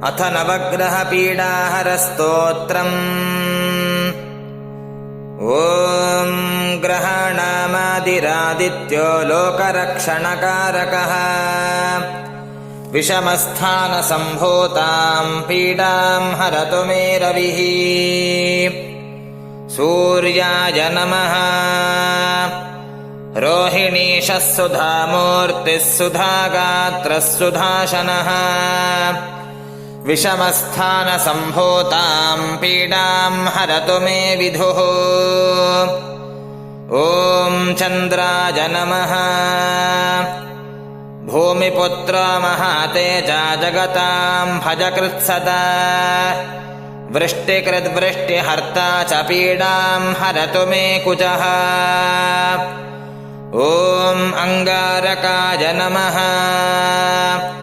अथ नवग्रहपीडाहरस्तोत्रम्। ॐ ग्रहाणामादिरादित्यो लोकरक्षणकारकः विषमस्थानसम्भूतां पीडां हरतु मे रविः। सूर्याय नमः। रोहिणीशः सुधामूर्तिः सुधागात्रः सुधाशनः विषमस्थानसम्भूतां पीडां हरतु मे विधुः। ॐ चन्द्राय नमः। भूमिपुत्रो महातेजा जगतां भजकृत्सदा वृष्टिकृद्वृष्टिहर्ता च पीडां हरतु मे कुजः। ॐ अङ्गारकाय नमः।